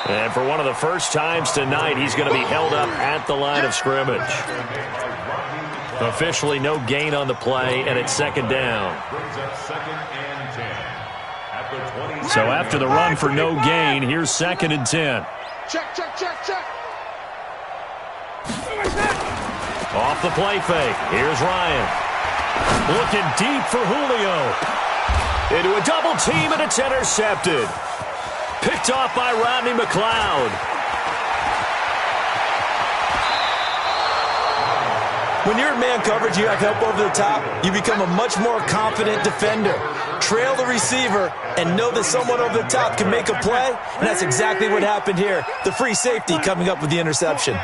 And for one of the first times tonight, he's going to be held up at the line of scrimmage. Officially no gain on the play, and it's second down. So after the run for no gain, here's second and 10. Check. Off the play fake. Here's Ryan. Looking deep for Julio. Into a double team, and it's intercepted. Picked off by Rodney McLeod. When you're in man coverage, you have help over the top, you become a much more confident defender. Trail the receiver and know that someone over the top can make a play, and that's exactly what happened here. The free safety coming up with the interception.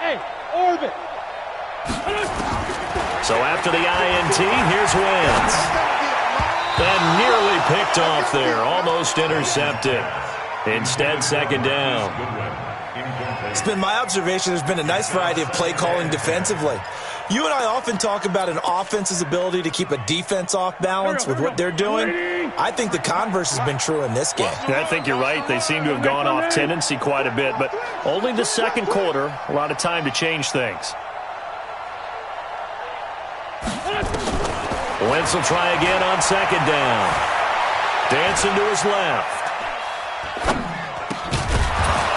Hey, orbit. So after the INT, here's Wentz. And nearly picked off there, almost intercepted. Instead, second down. It's been my observation there's been a nice variety of play calling defensively. You and I often talk about an offense's ability to keep a defense off balance with what they're doing. I think the converse has been true in this game. I think you're right. They seem to have gone off tendency quite a bit, but only the second quarter, a lot of time to change things. Wentz will try again on second down. Dancing to his left.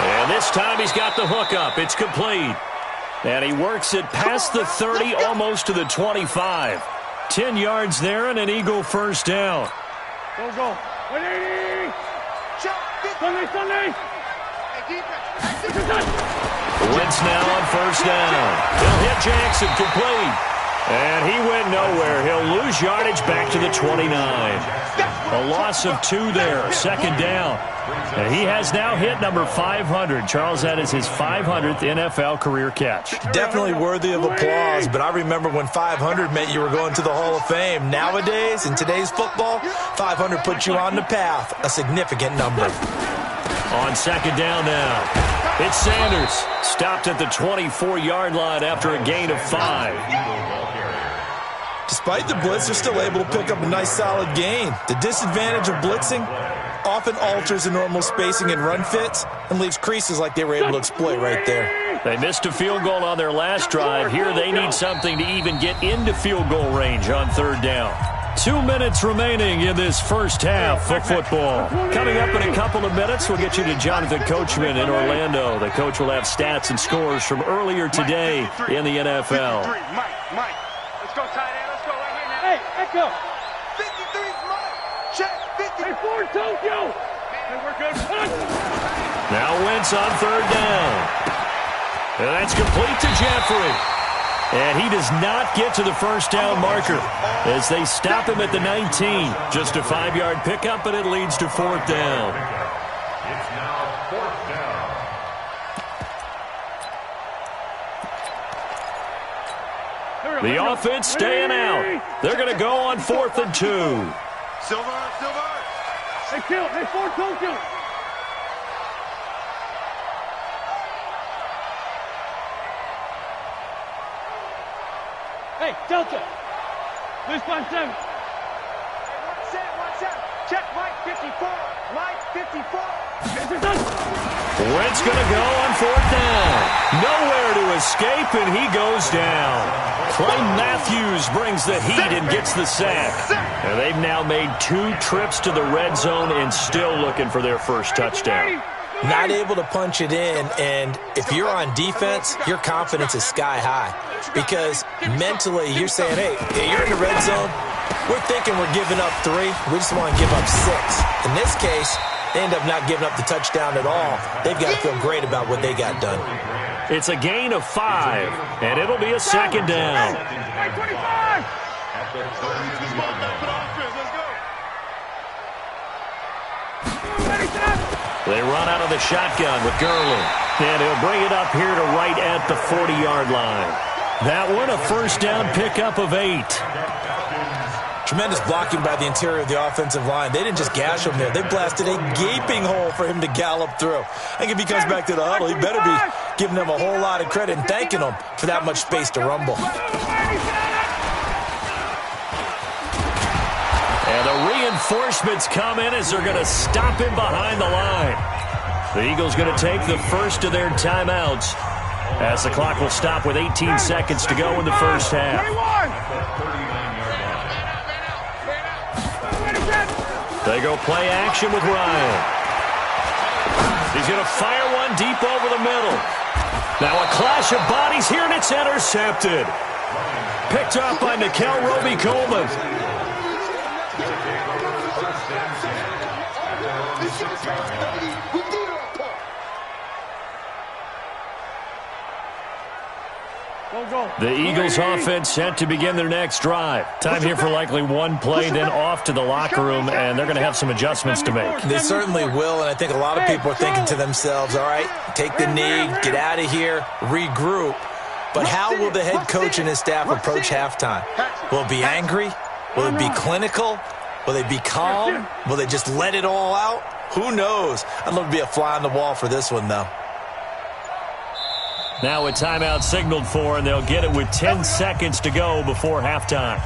And this time he's got the hook up. It's complete. And he works it past the 30, almost to the 25. 10 yards there and an Eagle first down. Go. 180. Sunday. Wentz now on first down. He'll hit Jackson, complete. And he went nowhere. He'll lose yardage back to the 29. A loss of 2 there, second down. And he has now hit number 500. Charles, that is his 500th NFL career catch. Definitely worthy of applause, but I remember when 500 meant you were going to the Hall of Fame. Nowadays, in today's football, 500 puts you on the path, a significant number. On second down now, it's Sanders. Stopped at the 24-yard line after a gain of 5. Despite the blitz, they're still able to pick up a nice solid gain. The disadvantage of blitzing often alters the normal spacing and run fits and leaves creases like they were able to exploit right there. They missed a field goal on their last drive. Here they need something to even get into field goal range on third down. 2 minutes remaining in this first half of football. Coming up in a couple of minutes, we'll get you to Jonathan Coachman in Orlando. The coach will have stats and scores from earlier today in the NFL. Mike. Let's go tight end. Let's go right here now. Hey, Echo. 53's Mike. Check. 50. Hey, Ford Tokyo. Hey, we're good. Now Wentz on third down. And that's complete to Jeffrey. And he does not get to the first down marker as they stop him at the 19. Just a 5-yard pickup, and it leads to fourth down. It's now fourth down. The offense staying out. They're going to go on 4th and 2. Silver. Hey, kill. Hey, Ford Tokyo. Hey, Delta. This 5-7. One set. Check Mike 54. Mike 54. Wentz going to go on fourth down. Nowhere to escape, and he goes down. Clay Matthews brings the heat and gets the sack. And they've now made 2 trips to the red zone and still looking for their first touchdown. Not able to punch it in, and if you're on defense, your confidence is sky high. Because mentally, you're saying, hey, you're in the red zone. We're thinking we're giving up 3. We just want to give up 6. In this case, they end up not giving up the touchdown at all. They've got to feel great about what they got done. It's a gain of 5, and it'll be a second down. Hey, 25. They run out of the shotgun with Garland. And he'll bring it up here to right at the 40-yard line. That one, a first down pickup of 8. Tremendous blocking by the interior of the offensive line. They didn't just gash him there. They blasted a gaping hole for him to gallop through. I think if he comes back to the huddle, he better be giving them a whole lot of credit and thanking them for that much space to rumble. And a Reinforcements come in as they're going to stop him behind the line. The Eagles going to take the first of their timeouts as the clock will stop with 18 seconds to go in the first half. They go play action with Ryan. He's going to fire one deep over the middle. Now a clash of bodies here, and it's intercepted. Picked up by Nikel Roby-Coleman. The Eagles offense set to begin their next drive. Time here for likely one play, then off to the locker room, and they're going to have some adjustments to make. They certainly will, and I think a lot of people are thinking to themselves, all right, take the knee, get out of here, regroup. But how will the head coach and his staff approach halftime? Will it be angry? Will it be clinical? Will they be calm? Will they just let it all out? Who knows? I'd love to be a fly on the wall for this one, though. Now a timeout signaled for, and they'll get it with 10 seconds to go before halftime.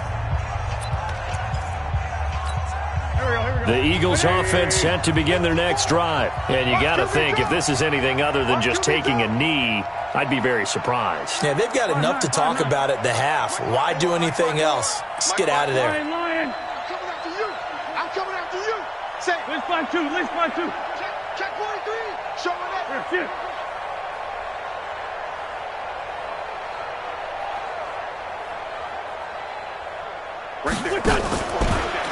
The Eagles offense set to begin their next drive. And you got to think, if this is anything other than just taking a knee, I'd be very surprised. Yeah, they've got enough to talk about at the half. Why do anything else? Just get out of there. I'm coming after you. Say, let's find two. Check 43. Showing up.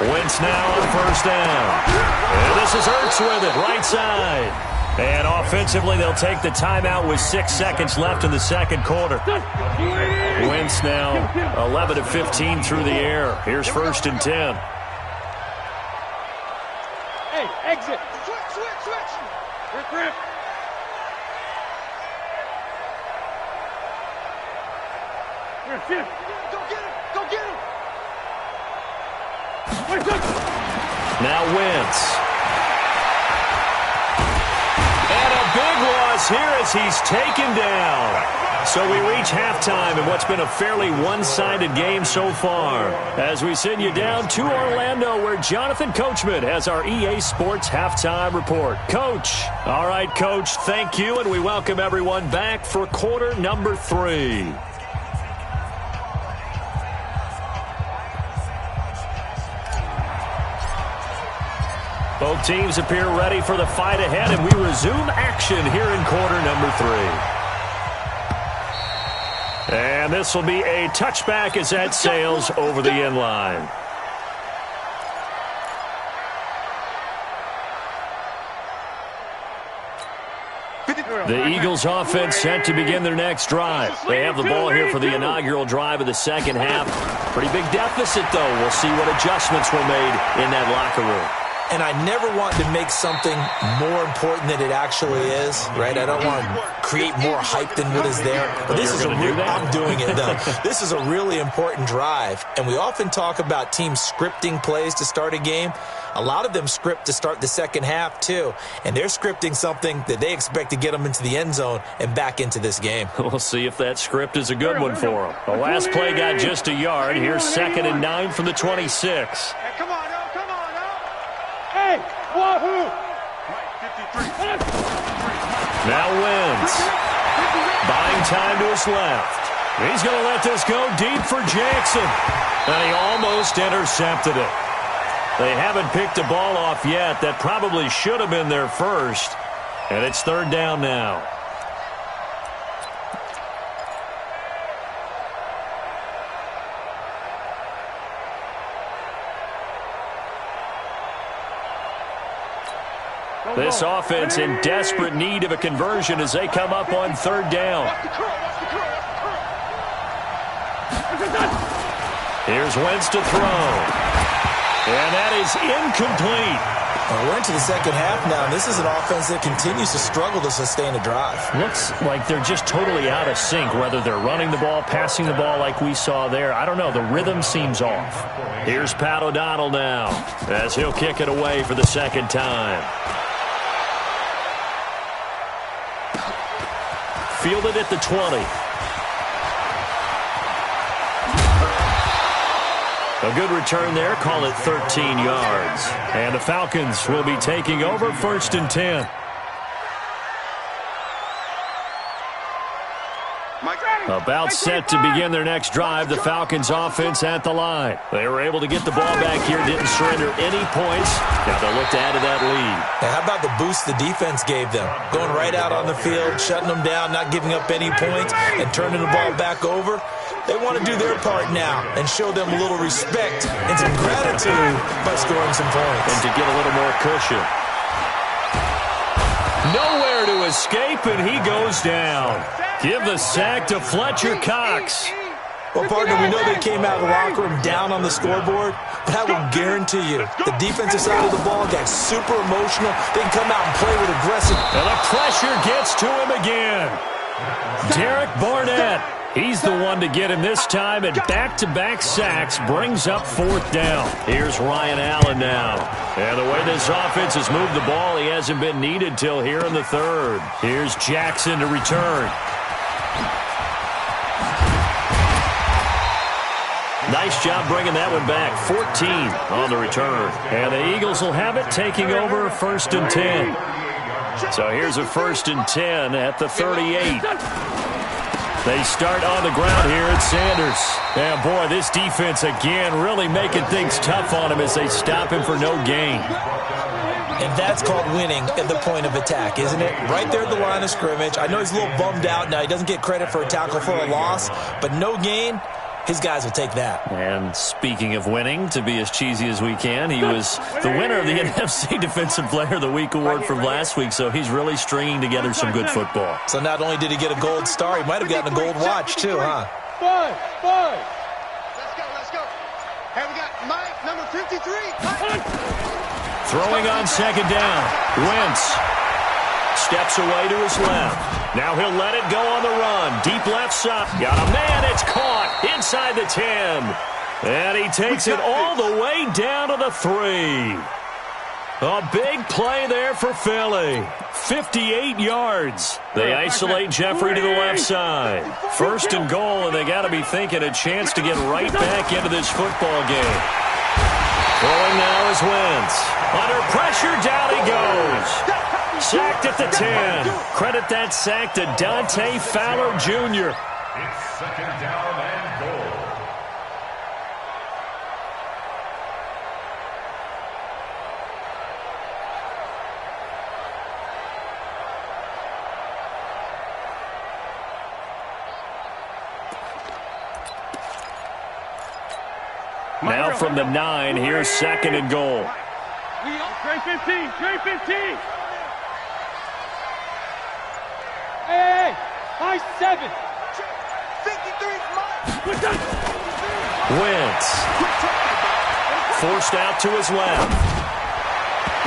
Wentz now on first down. And this is Ertz with it, right side. And offensively, they'll take the timeout with 6 seconds left in the second quarter. Wentz now 11 of 15 through the air. Here's first and 10. Hey, exit. Switch. Grip. Here. Go get him. Now Wentz. And a big loss here as he's taken down. So we reach halftime in what's been a fairly one-sided game so far. As we send you down to Orlando, where Jonathan Coachman has our EA Sports Halftime Report. Coach. All right, Coach, thank you, and we welcome everyone back for quarter number 3. Both teams appear ready for the fight ahead, and we resume action here in quarter number 3. And this will be a touchback as that sails over the end line. The Eagles offense set to begin their next drive. They have the ball here for the inaugural drive of the second half. Pretty big deficit, though. We'll see what adjustments were made in that locker room. And I never want to make something more important than it actually is, right? I don't want to create more hype than what is there. But this is I'm doing it, though. This is a really important drive. And we often talk about teams scripting plays to start a game. A lot of them script to start the second half, too. And they're scripting something that they expect to get them into the end zone and back into this game. We'll see if that script is a good one for them. The last play got just a yard. Here's 2nd and 9 from the 26. Hey, come on, Hey, wahoo! Now Wentz. Buying time to his left. He's going to let this go deep for Jackson. And he almost intercepted it. They haven't picked a ball off yet. That probably should have been their first. And it's 3rd down now. This offense in desperate need of a conversion as they come up on 3rd down. Here's Wentz to throw. And that is incomplete. Well, we're into the second half now, and this is an offense that continues to struggle to sustain a drive. Looks like they're just totally out of sync, whether they're running the ball, passing the ball like we saw there. I don't know. The rhythm seems off. Here's Pat O'Donnell now as he'll kick it away for the second time. Fielded at the 20. A good return there. Call it 13 yards. And the Falcons will be taking over 1st and 10. About set to begin their next drive. The Falcons offense at the line. They were able to get the ball back here. Didn't surrender any points. Now they'll look to add to that lead. Now, how about the boost the defense gave them? Going right out on the field, shutting them down, not giving up any points, and turning the ball back over. They want to do their part now and show them a little respect and some gratitude by scoring some points. And to get a little more cushion. Nowhere to escape, and he goes down. Give the sack to Fletcher Cox. Well, partner, we know they came out of the locker room down on the scoreboard, but I will guarantee you the defensive side of the ball got super emotional. They can come out and play with aggressive. And the pressure gets to him again. Derek Barnett. He's the one to get him this time, and back-to-back sacks brings up 4th down. Here's Ryan Allen now. And the way this offense has moved the ball, he hasn't been needed till here in the 3rd. Here's Jackson to return. Nice job bringing that one back. 14 on the return. And the Eagles will have it, taking over 1st and 10. So here's a 1st and 10 at the 38. They start on the ground here at Sanders. And, boy, this defense again really making things tough on him as they stop him for no gain. And that's called winning at the point of attack, isn't it? Right there at the line of scrimmage. I know he's a little bummed out now. He doesn't get credit for a tackle for a loss, but no gain. His guys will take that. And speaking of winning, to be as cheesy as we can, he was the winner of the NFC Defensive Player of the Week award from last week, so he's really stringing together some good football. So not only did he get a gold star, he might have gotten a gold watch too, huh? Five. Let's go. Hey, we got Mike, number 53. Throwing on 2nd down. Wentz steps away to his left. Now he'll let it go on the run. Deep left side. Got a man. It's caught inside the 10. And he takes it all the way down to the 3. A big play there for Philly. 58 yards. They isolate Jeffrey to the left side. 1st and goal, and they got to be thinking a chance to get right back into this football game. Throwing now is Wentz. Under pressure, down he goes. Sacked at the 10. Credit that sack to Dante Fowler Jr. It's 2nd down and goal. Now from the 9, here's 2nd and goal. Trey 15. Hey, high 7. 53. Wentz. Forced out to his left.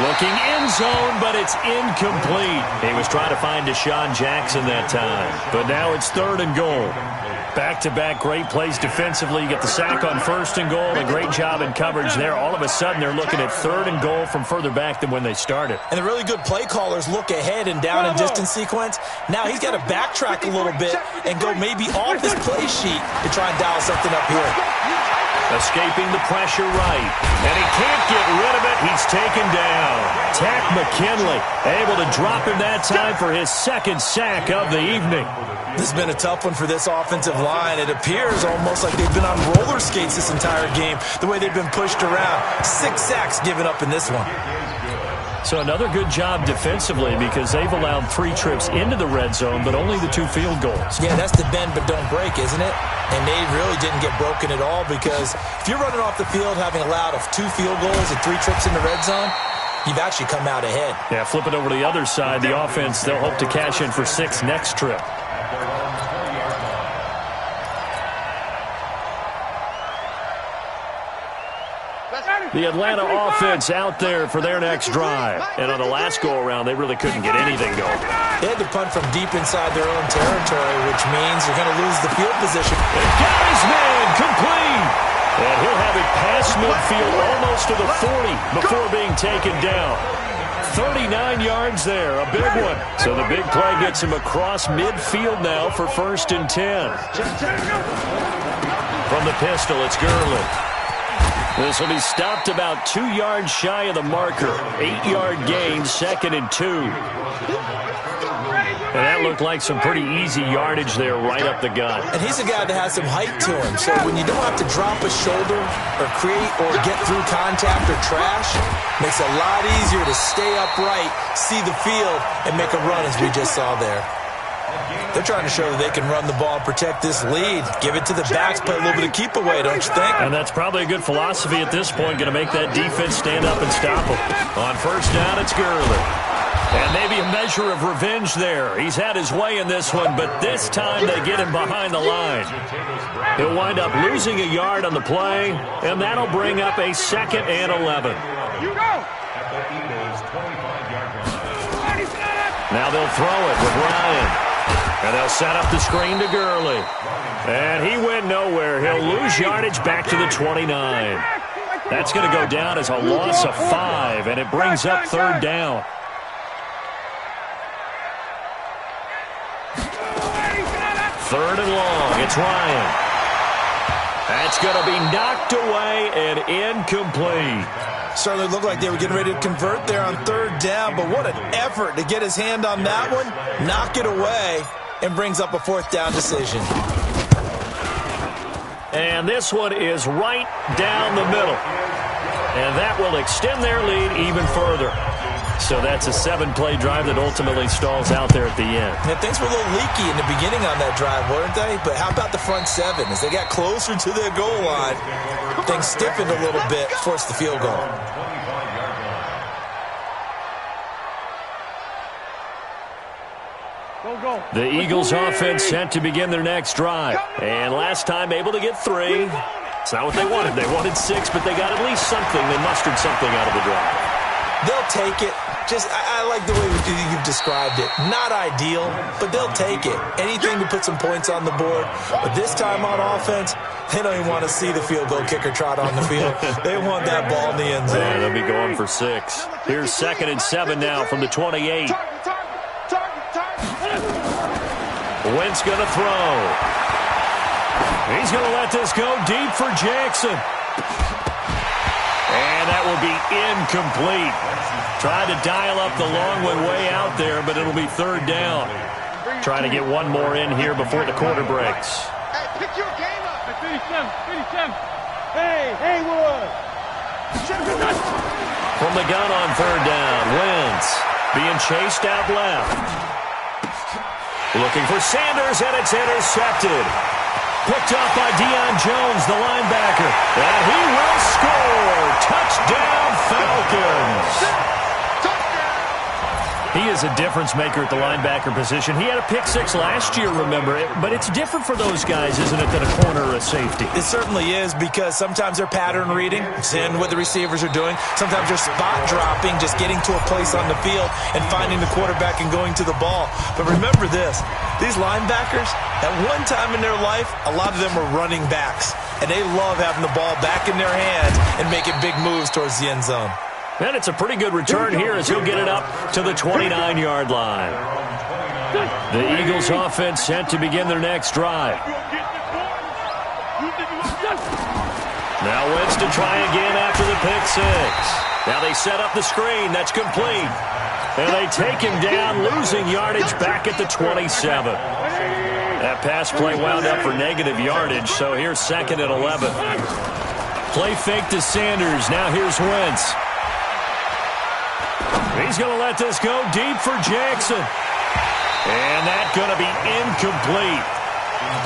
Looking end zone, but it's incomplete. He was trying to find Deshaun Jackson that time. But now it's 3rd and goal. Back-to-back great plays defensively. You get the sack on 1st and goal. A great job in coverage there. All of a sudden, they're looking at 3rd and goal from further back than when they started. And the really good play callers look ahead and down and distance sequence. Now he's got to backtrack a little bit and go maybe off his play sheet to try and dial something up here. Escaping the pressure right. And he can't get rid of it. He's taken down. Takk McKinley able to drop him that time for his 2nd sack of the evening. This has been a tough one for this offensive line. It appears almost like they've been on roller skates this entire game, the way they've been pushed around. 6 sacks given up in this one. So another good job defensively because they've allowed 3 trips into the red zone, but only the 2 field goals. Yeah, that's the bend but don't break, isn't it? And they really didn't get broken at all because if you're running off the field having allowed 2 field goals and 3 trips in the red zone, you've actually come out ahead. Yeah, flip it over to the other side. The offense, they'll hope to cash in for 6 next trip. The Atlanta offense out there for their next drive. And on the last go-around, they really couldn't get anything going. They had to punt from deep inside their own territory, which means you're going to lose the field position. And got his man complete. And he'll have it past midfield almost to the 40 before being taken down. 39 yards there, a big one. So the big play gets him across midfield now for 1st and 10. From the pistol, it's Gurley. This will be stopped about 2 yards shy of the marker. 8-yard gain, 2nd and 2. And that looked like some pretty easy yardage there right up the gut. And he's a guy that has some height to him. So when you don't have to drop a shoulder or create or get through contact or trash, makes it a lot easier to stay upright, see the field, and make a run as we just saw there. They're trying to show that they can run the ball and protect this lead. Give it to the backs, play a little bit of keep away, don't you think? And that's probably a good philosophy at this point, going to make that defense stand up and stop them. On first down, it's Gurley. And maybe a measure of revenge there. He's had his way in this one, but this time they get him behind the line. He'll wind up losing a yard on the play, and that'll bring up a 2nd and 11. You go! Now they'll throw it with Ryan. And they'll set up the screen to Gurley. And he went nowhere. He'll lose yardage back to the 29. That's going to go down as a loss of 5, and it brings up 3rd down. Third and long. It's Ryan. That's going to be knocked away and incomplete. Certainly looked like they were getting ready to convert there on 3rd down, but what an effort to get his hand on that one, knock it away, and brings up a 4th down decision. And this one is right down the middle. And that will extend their lead even further. So that's a 7-play drive that ultimately stalls out there at the end. Yeah, things were a little leaky in the beginning on that drive, weren't they? But how about the front 7? As they got closer to their goal line, things stiffened a little bit, forced the field goal. The Eagles offense set to begin their next drive. And last time able to get 3. It's not what they wanted. They wanted 6, but they got at least something. They mustered something out of the drive. They'll take it. I like the way you've described it. Not ideal, but they'll take it. Anything to put some points on the board. But this time on offense, they don't even want to see the field goal kicker trot on the field. They want that ball in the end zone. Yeah, they'll be going for 6. Here's 2nd and 7 now from the 28. Wentz going to throw. He's going to let this go deep for Jackson. And that will be incomplete. Tried to dial up the long one way out there, but it'll be 3rd down. Trying to get one more in here before the quarter breaks. Hey, pick your game up. Hey, 57. Hey, Haywood. From the gun on 3rd down, Wentz being chased out left. Looking for Sanders, and it's intercepted. Picked up by Deion Jones, the linebacker. And he will score. Touchdown, Falcons. He is a difference maker at the linebacker position. He had a pick 6 last year, remember it. But it's different for those guys, isn't it, than a corner or a safety? It certainly is, because sometimes they're pattern reading, seeing what the receivers are doing. Sometimes they're spot dropping, just getting to a place on the field and finding the quarterback and going to the ball. But remember this, these linebackers, at one time in their life, a lot of them were running backs. And they love having the ball back in their hands and making big moves towards the end zone. And it's a pretty good return here as he'll get it up to the 29-yard line. The Eagles offense set to begin their next drive. Now Wentz to try again after the pick 6. Now they set up the screen. That's complete. And they take him down, losing yardage back at the 27. That pass play wound up for negative yardage, so here's 2nd and 11. Play fake to Sanders. Now here's Wentz. He's going to let this go deep for Jackson. And that's going to be incomplete.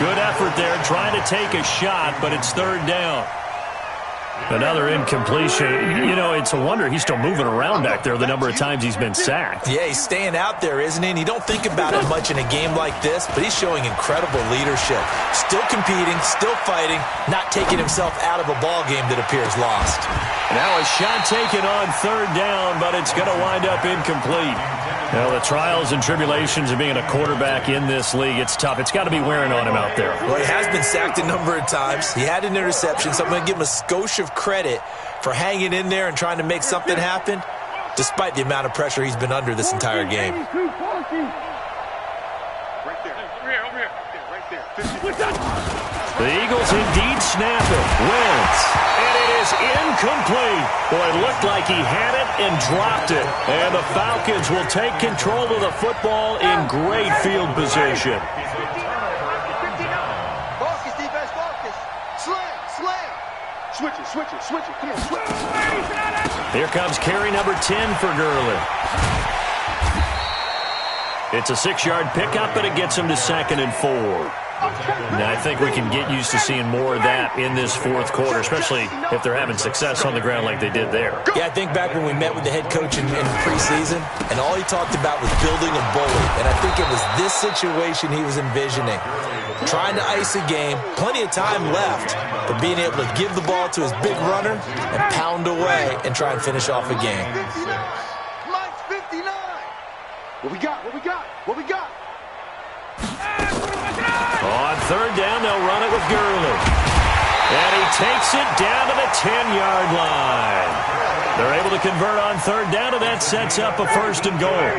Good effort there trying to take a shot, but it's 3rd down. Another incompletion. You know, it's a wonder he's still moving around back there the number of times he's been sacked. Yeah, he's staying out there, isn't he? And you don't think about it much in a game like this, but he's showing incredible leadership. Still competing, still fighting, not taking himself out of a ball game that appears lost. Now a shot taken on 3rd down, but it's going to wind up incomplete. Well, the trials and tribulations of being a quarterback in this league, it's tough. It's got to be wearing on him out there. Well, he has been sacked a number of times. He had an interception, so I'm going to give him a skosh of credit for hanging in there and trying to make something happen, despite the amount of pressure he's been under this entire game. Right there. Over here. Right there. The Eagles indeed snap it. Wentz. And it is incomplete. Boy, it looked like he had it and dropped it. And the Falcons will take control of the football in great field position. Focus, defense, focus. Slam. Switch it. Come on, switch. Here comes carry number 10 for Gurley. It's a 6-yard pickup, and it gets him to 2nd and 4. Now, I think we can get used to seeing more of that in this fourth quarter, especially if they're having success on the ground like they did there. Yeah, I think back when we met with the head coach in preseason, and all he talked about was building a bully. And I think it was this situation he was envisioning. Trying to ice a game, plenty of time left, but being able to give the ball to his big runner and pound away and try and finish off a game. Mike's 59. What we got? On 3rd down, they'll run it with Gurley. And he takes it down to the 10-yard line. They're able to convert on 3rd down, and that sets up a 1st and goal.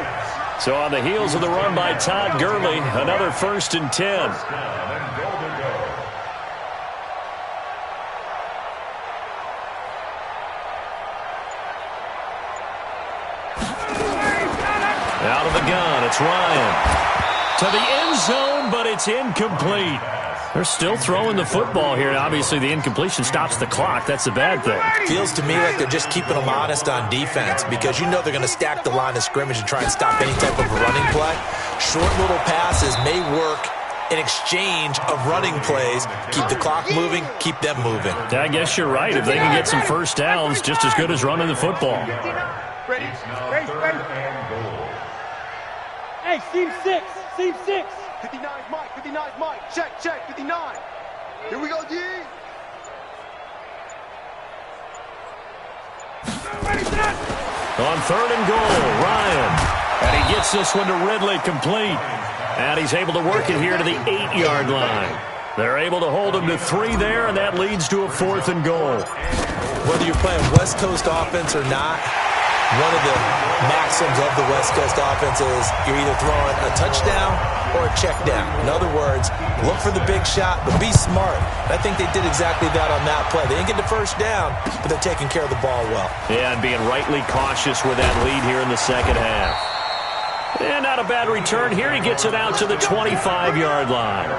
So on the heels of the run by Todd Gurley, another 1st and 10. Out of the gun, it's Ryan. To the end zone, but it's incomplete. They're still throwing the football here. Obviously, the incompletion stops the clock. That's a bad thing. Feels to me like they're just keeping them honest on defense because you know they're going to stack the line of scrimmage and try and stop any type of running play. Short little passes may work in exchange of running plays. Keep the clock moving, keep them moving. I guess you're right. If they can get some first downs, just as good as running the football. Ready. Hey, seam 6. 59's Mike. Check, 59. Here we go, D. On 3rd and goal, Ryan. And he gets this one to Ridley complete. And he's able to work it here to the 8-yard line. They're able to hold him to 3 there, and that leads to a 4th and goal. Whether you're playing West Coast offense or not, one of the maxims of the West Coast offense is you're either throwing a touchdown or a check down. In other words, look for the big shot, but be smart. And I think they did exactly that on that play. They didn't get the first down, but they're taking care of the ball well. Yeah, and being rightly cautious with that lead here in the second half. And not a bad return here. He gets it out to the 25-yard line.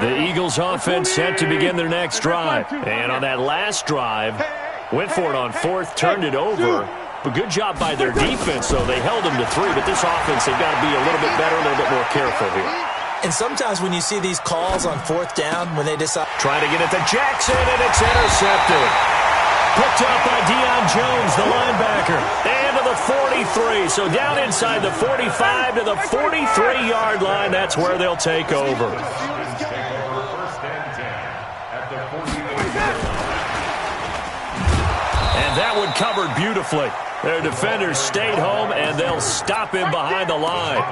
The Eagles offense set to begin their next drive. And on that last drive, went for it on 4th, turned it over. But good job by their defense, though. They held them to 3, but this offense, they've got to be a little bit better, a little bit more careful here. And sometimes when you see these calls on 4th down, when they decide... Trying to get it to Jackson, and it's intercepted. Picked up by Deion Jones, the linebacker. And to the 43. So down inside the 45 to the 43-yard line. That's where they'll take over. And that one covered beautifully. Their defenders stayed home, and they'll stop him behind the line.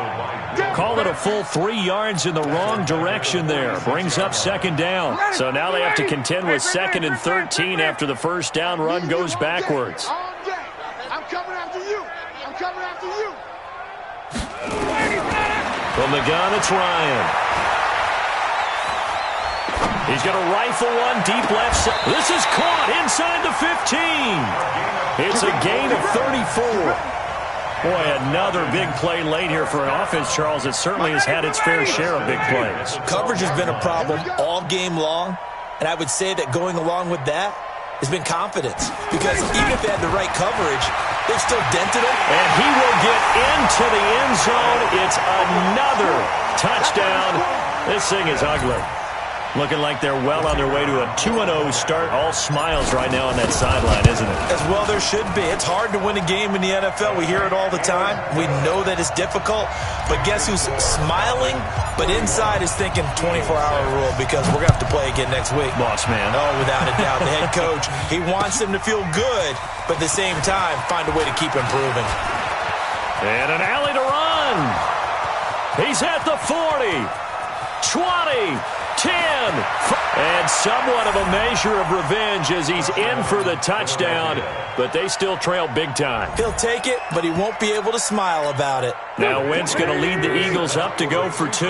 Call it a full 3 yards in the wrong direction there. Brings up 2nd down. So now they have to contend with 2nd and 13 after the first down run goes backwards. I'm coming after you. From the gun, it's Ryan. He's going to rifle one deep left side. This is caught inside the 15. It's a gain of 34. Boy, another big play late here for an offense, Charles. It certainly has had its fair share of big plays. Coverage has been a problem all game long, and I would say that going along with that has been confidence. Because even if they had the right coverage, they've still dented him. And he will get into the end zone. It's another touchdown. This thing is ugly. Looking like they're well on their way to a 2-0 start. All smiles right now on that sideline, isn't it? As well there should be. It's hard to win a game in the NFL. We hear it all the time. We know that it's difficult. But guess who's smiling? But inside is thinking 24-hour rule because we're going to have to play again next week. Boss man. Oh, without a doubt. The head coach, he wants them to feel good, but at the same time, find a way to keep improving. And an alley to run. He's at the 40, 20, 10, and somewhat of a measure of revenge as he's in for the touchdown, but they still trail big time. He'll take it, but he won't be able to smile about it. Now Wentz going to lead the Eagles up to go for 2.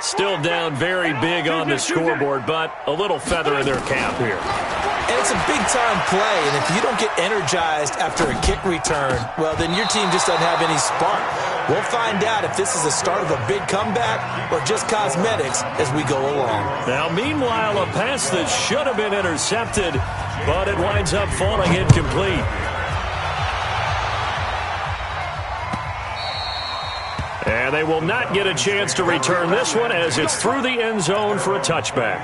Still down very big on the scoreboard, but a little feather in their cap here. And it's a big-time play, and if you don't get energized after a kick return, well, then your team just doesn't have any spark. We'll find out if this is the start of a big comeback or just cosmetics as we go along. Now, meanwhile, a pass that should have been intercepted, but it winds up falling incomplete. And they will not get a chance to return this one as it's through the end zone for a touchback.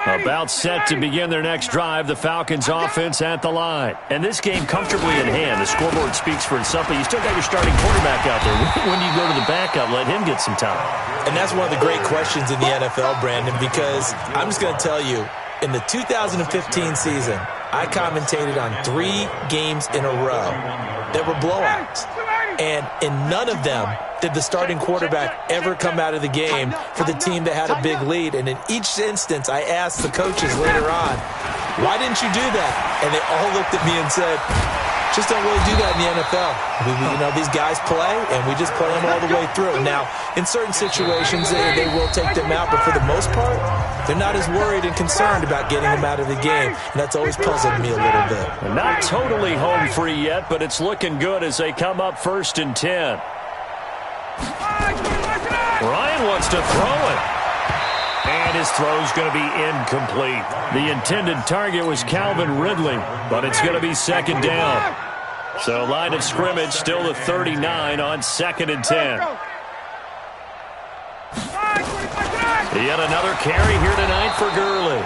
About set to begin their next drive, the Falcons offense at the line. And this game comfortably in hand. The scoreboard speaks for itself, but you still got your starting quarterback out there. When do you go to the backup, let him get some time? And that's one of the great questions in the NFL, Brandon, because I'm just going to tell you, in the 2015 season, I commentated on 3 games in a row that were blowouts. And in none of them did the starting quarterback ever come out of the game for the team that had a big lead. And in each instance, I asked the coaches later on, why didn't you do that? And they all looked at me and said, just don't really do that in the NFL. These guys play, and we just play them all the way through. Now, in certain situations, they will take them out, but for the most part, they're not as worried and concerned about getting them out of the game, and that's always puzzled me a little bit. Not totally home free yet, but it's looking good as they come up 1st and 10. Ryan wants to throw it. And his throw's going to be incomplete. The intended target was Calvin Ridley, but it's going to be 2nd down. So line of scrimmage still the 39 on 2nd and 10. Yet another carry here tonight for Gurley.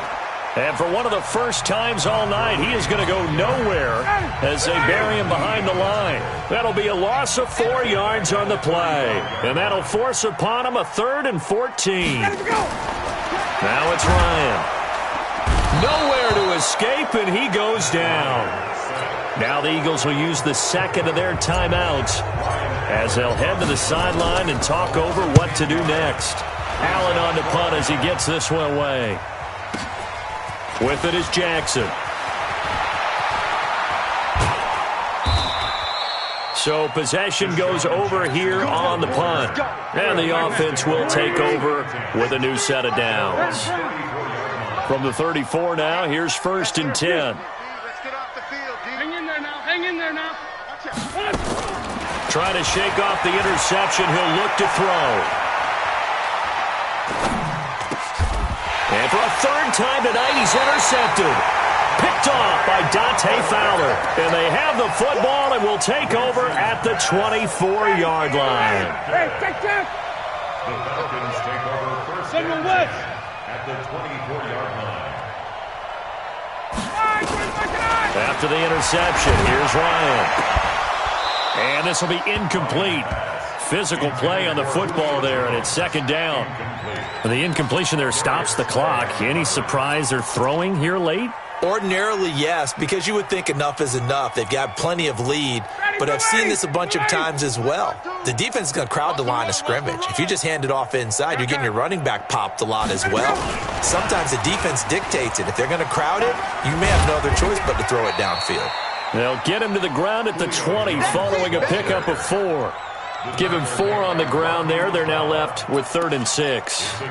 And for one of the first times all night, he is going to go nowhere as they bury him behind the line. That'll be a loss of 4 yards on the play. And that'll force upon him a 3rd and 14. Now it's Ryan. Nowhere to escape, and he goes down. Now the Eagles will use the 2nd of their timeouts as they'll head to the sideline and talk over what to do next. Allen on the punt as he gets this one away. With it is Jackson. So possession goes over here on the punt. And the offense will take over with a new set of downs. From the 34 now, here's 1st and 10. Let's get off the field, D. Hang in there now. Hang in there now. Trying to shake off the interception. He'll look to throw. And for a 3rd time tonight, he's intercepted. Picked off by Dante Fowler. And they have the football and will take over at the 24-yard line. Hey, check. The Falcons take over 1st and 10 at the 24-yard line. After the interception, here's Ryan. And this will be incomplete. Physical play on the football there, and it's 2nd down. And the incompletion there stops the clock. Any surprise they're throwing here late? Ordinarily, yes, because you would think enough is enough. They've got plenty of lead, but I've seen this a bunch of times as well. The defense is going to crowd the line of scrimmage. If you just hand it off inside, you're getting your running back popped a lot as well. Sometimes the defense dictates it. If they're going to crowd it, you may have no other choice but to throw it downfield. They'll get him to the ground at the 20 following a pickup of 4. Give him 4 on the ground there. They're now left with 3rd and 6. 59,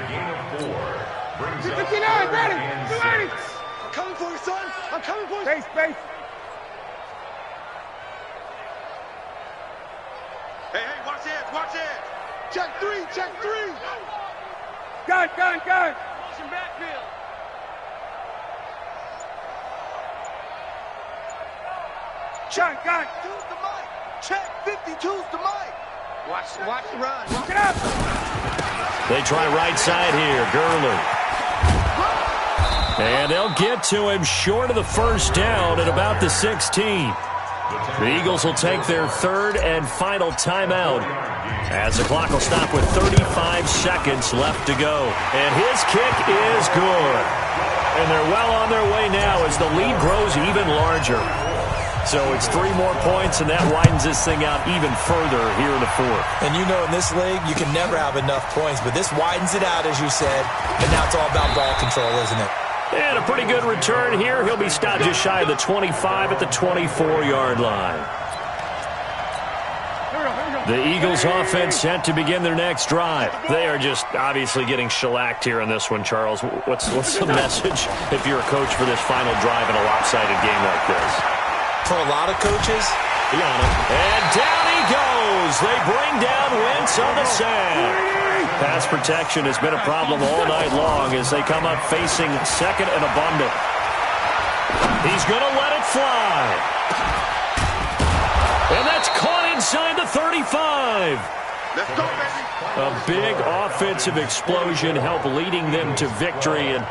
ready. I'm coming for you, son. I'm coming for you. Space. Hey, watch it. Check 3. Gun. Motion backfield. Check. Two's the mic. Check. 52's the mic. Watch the run. Walk it up. They try right side here. Gurley. And they'll get to him short of the 1st down at about the 16. The Eagles will take their 3rd and final timeout as the clock will stop with 35 seconds left to go. And his kick is good. And they're well on their way now as the lead grows even larger. So it's 3 more points, and that widens this thing out even further here in the 4th. And you know in this league, you can never have enough points, but this widens it out, as you said, and now it's all about ball control, isn't it? And a pretty good return here. He'll be stopped just shy of the 25 at the 24-yard line. Here we go. The Eagles offense set to begin their next drive. They are just obviously getting shellacked here in this one, Charles. What's the message if you're a coach for this final drive in a lopsided game like this? For a lot of coaches, be on it. And down he goes. They bring down Wentz on the sack. Pass protection has been a problem all night long as they come up facing second and abundant. He's going to let it fly. And that's caught inside the 35. Let's go, baby. A big offensive explosion helped leading them to victory. And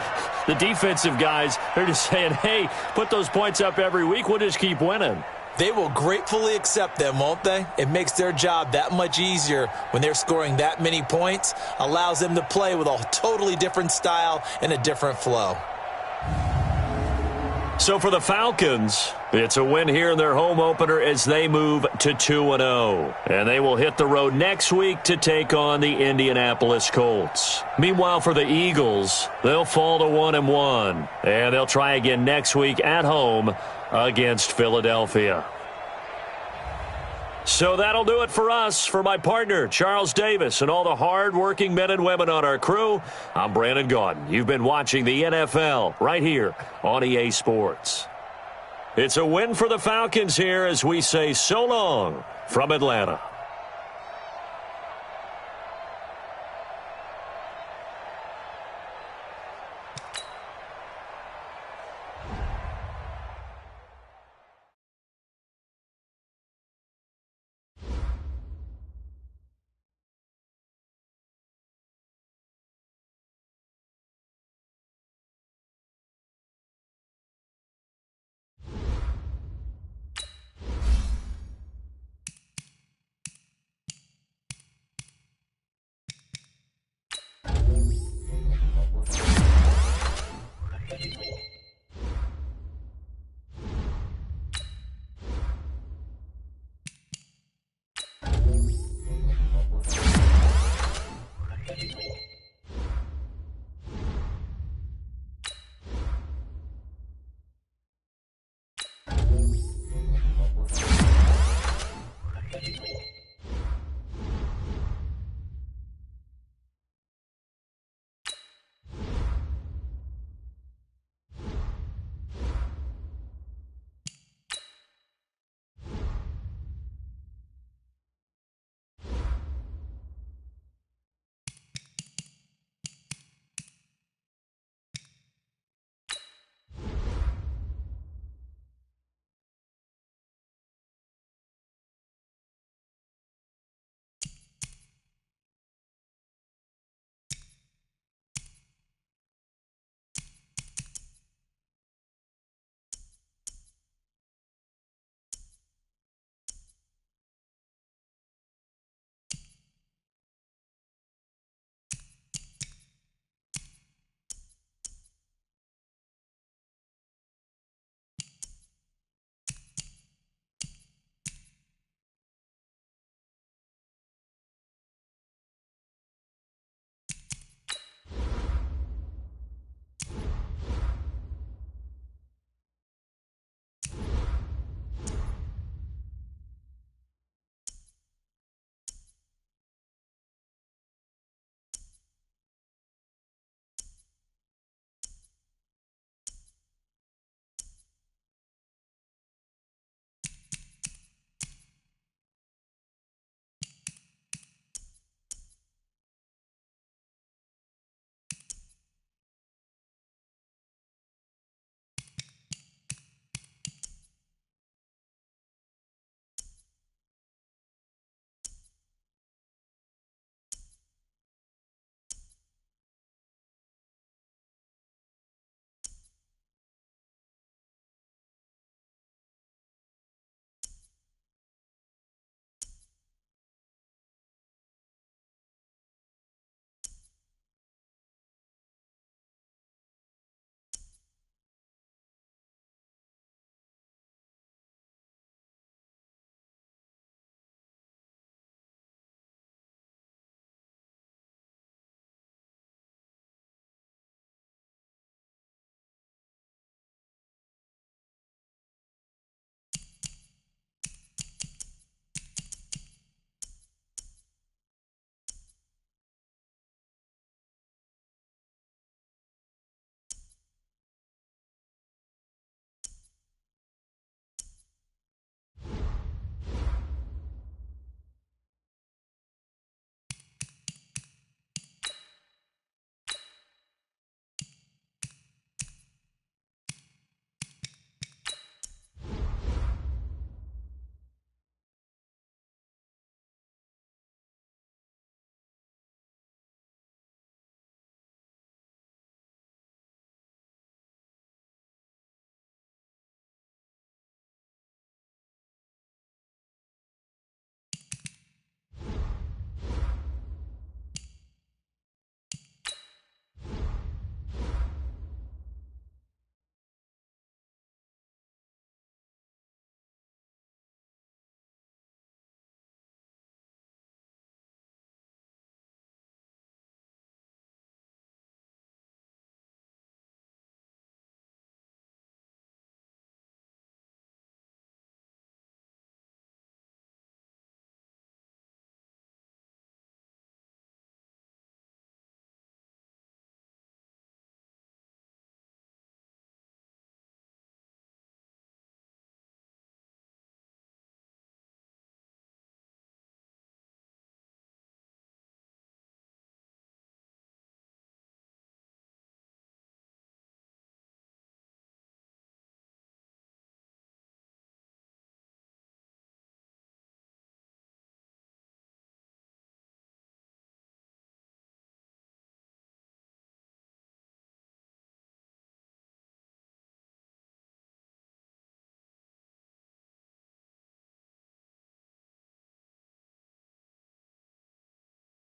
the defensive guys, they're just saying, hey, put those points up every week. We'll just keep winning. They will gratefully accept them, won't they? It makes their job that much easier when they're scoring that many points. Allows them to play with a totally different style and a different flow. So for the Falcons, it's a win here in their home opener as they move to 2-0. And they will hit the road next week to take on the Indianapolis Colts. Meanwhile, for the Eagles, they'll fall to 1-1. And they'll try again next week at home against Philadelphia. So that'll do it for us. For my partner, Charles Davis, and all the hard-working men and women on our crew, I'm Brandon Gaudin. You've been watching the NFL right here on EA Sports. It's a win for the Falcons here as we say so long from Atlanta.